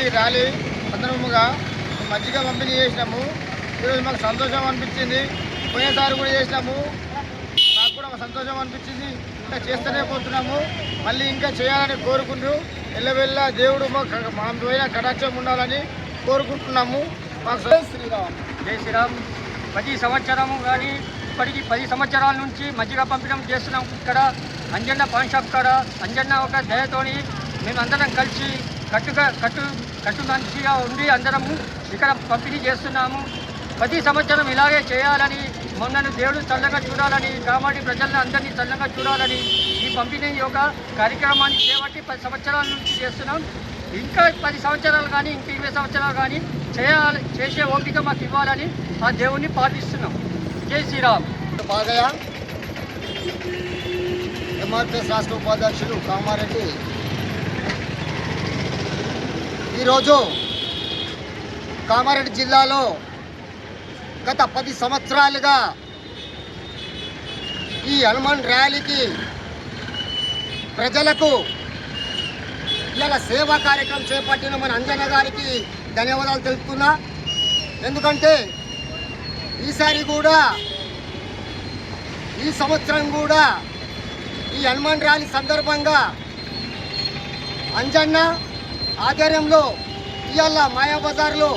Reddy rally సందర్భంగా మజ్జిగ పంపిణీ చేసినాము. ఈరోజు మాకు సంతోషం అనిపించింది. పోయినసారి కూడా చేసినాము, నాకు కూడా సంతోషం అనిపించింది. ఇంకా చేస్తూనే పోతున్నాము, మళ్ళీ ఇంకా చేయాలని కోరుకుంటూ ఎల్లవెల్ల దేవుడు మా పైన కటాక్షం ఉండాలని కోరుకుంటున్నాము. మాకు జై శ్రీరామ్. జై శ్రీరామ్. 10 సంవత్సరము కానీ ఇప్పటికీ 10 సంవత్సరాల నుంచి మజ్జిగ పంపిణీ చేస్తున్నాం. ఇక్కడ అంజన్న పాన్ షాప్ కాడ అంజన్న ఒక దయతోని మేమందరం కలిసి కట్టు మంచిగా ఉండి అందరము ఇక్కడ పంపిణీ చేస్తున్నాము. 10 సంవత్సరం ఇలాగే చేయాలని, మొన్నను దేవుడు చల్లగా చూడాలని, కామాడి ప్రజలను అందరినీ చల్లగా చూడాలని ఈ పంపిణీ యొక్క కార్యక్రమాన్ని చేపట్టి 10 సంవత్సరాల నుంచి చేస్తున్నాం. ఇంకా 10 సంవత్సరాలు కానీ ఇంకా 20 సంవత్సరాలు కానీ చేసే ఓపిక మాకు ఇవ్వాలని ఆ దేవుణ్ణి ప్రార్థిస్తున్నాం. జై శ్రీరామ్. బాగయ్య ఎంఆర్పిఎస్ రాష్ట్ర ఉపాధ్యక్షులు కామారెడ్డి ఈరోజు కామారెడ్డి జిల్లాలో గత 10 సంవత్సరాలుగా ఈ హనుమాన్ ర్యాలీకి ప్రజలకు ఇలా సేవా కార్యక్రమం చేపట్టిన మన అంజన్న గారికి ధన్యవాదాలు తెలుపుతున్నా. ఎందుకంటే ఈసారి కూడా ఈ సంవత్సరం కూడా ఈ హనుమాన్ ర్యాలీ సందర్భంగా అంజన్న ఆధ్వర్యంలో ఇవాళ మాయాబజార్లో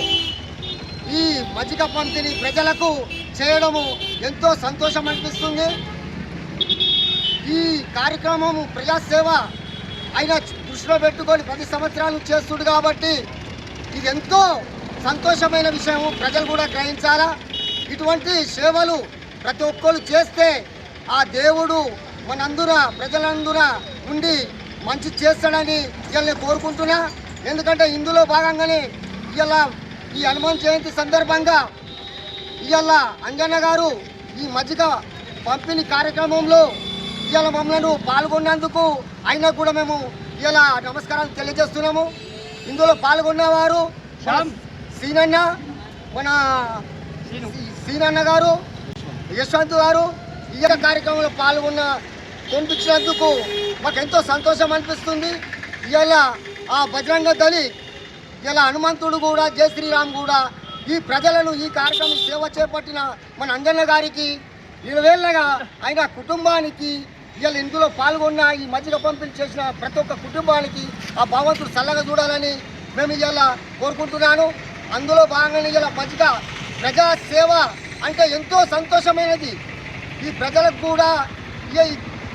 ఈ మజ్జిగ పంపిణీ ప్రజలకు చేయడము ఎంతో సంతోషం అనిపిస్తుంది. ఈ కార్యక్రమము ప్రజాసేవ ఆయన దృష్టిలో పెట్టుకొని 10 సంవత్సరాలు చేస్తుడు కాబట్టి ఇది ఎంతో సంతోషమైన విషయము. ప్రజలు కూడా గ్రహించాలా. ఇటువంటి సేవలు ప్రతి ఒక్కరు చేస్తే ఆ దేవుడు మనందున ప్రజలందున ఉండి మంచి చేస్తాడని ఇవాళ కోరుకుంటున్నా. ఎందుకంటే ఇందులో భాగంగానే ఇవాళ ఈ హనుమాన్ జయంతి సందర్భంగా ఇవాళ అంజన్న గారు ఈ మజ్జిగ పంపిణీ కార్యక్రమంలో ఇవాళ మమ్మల్ని పాల్గొన్నందుకు ఆయన కూడా మేము ఇవాళ నమస్కారాలు తెలియజేస్తున్నాము. ఇందులో పాల్గొన్నవారు సీనన్న, మన సీనన్న గారు, యశ్వంత్ గారు ఈ కార్యక్రమంలో కొనిపించినందుకు మాకు ఎంతో సంతోషం అనిపిస్తుంది. ఇవాళ ఆ బజరంగ దళి ఇలా హనుమంతుడు కూడా జై శ్రీరామ్ కూడా ఈ ప్రజలను ఈ కార్యక్రమం సేవ చేపట్టిన మన అంజన్న గారికి 20 ఏళ్ళగా ఆయన కుటుంబానికి ఇవాళ ఇందులో పాల్గొన్న ఈ మజ్జిగ పంపిణీ చేసిన ప్రతి ఒక్క కుటుంబానికి ఆ భగవంతుడు చల్లగా చూడాలని మేము ఇవాళ కోరుకుంటున్నాను. అందులో భాగంగా ఇవాళ మజ్జిగ ప్రజా సేవ అంటే ఎంతో సంతోషమైనది. ఈ ప్రజలకు కూడా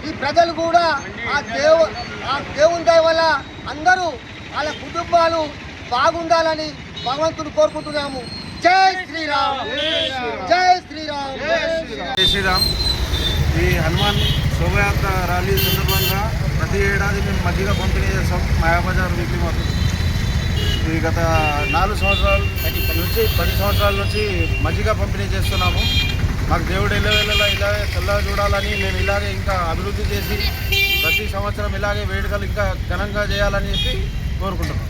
ఈ ప్రజలు కూడా ఆ దేవుని దయ వల్ల అందరూ వాళ్ళ కుటుంబాలు బాగుండాలని భగవంతుడు కోరుకుంటున్నాము. జై శ్రీరామ్. జై శ్రీరామ్. జై శ్రీరామ్. ఈ హనుమాన్ శోభయాత్ర ర్యాలీ సందర్భంగా ప్రతి ఏడాది మేము మజ్జిగ పంపిణీ చేస్తాం మాయాబజార్ వీక్లీ మాకు. ఈ గత 4 సంవత్సరాల నుంచి 10 సంవత్సరాల నుంచి మజ్జిగ పంపిణీ చేస్తున్నాము. మాకు దేవుడు ఎల్లవేళలా ఇలాగే చల్లగా చూడాలని, మేము ఇలాగే ఇంకా అభివృద్ధి చేసి ప్రతి సంవత్సరం ఇలాగే వేడుకలు ఇంకా ఘనంగా చేయాలని చెప్పి కోరుకుంటున్నాం.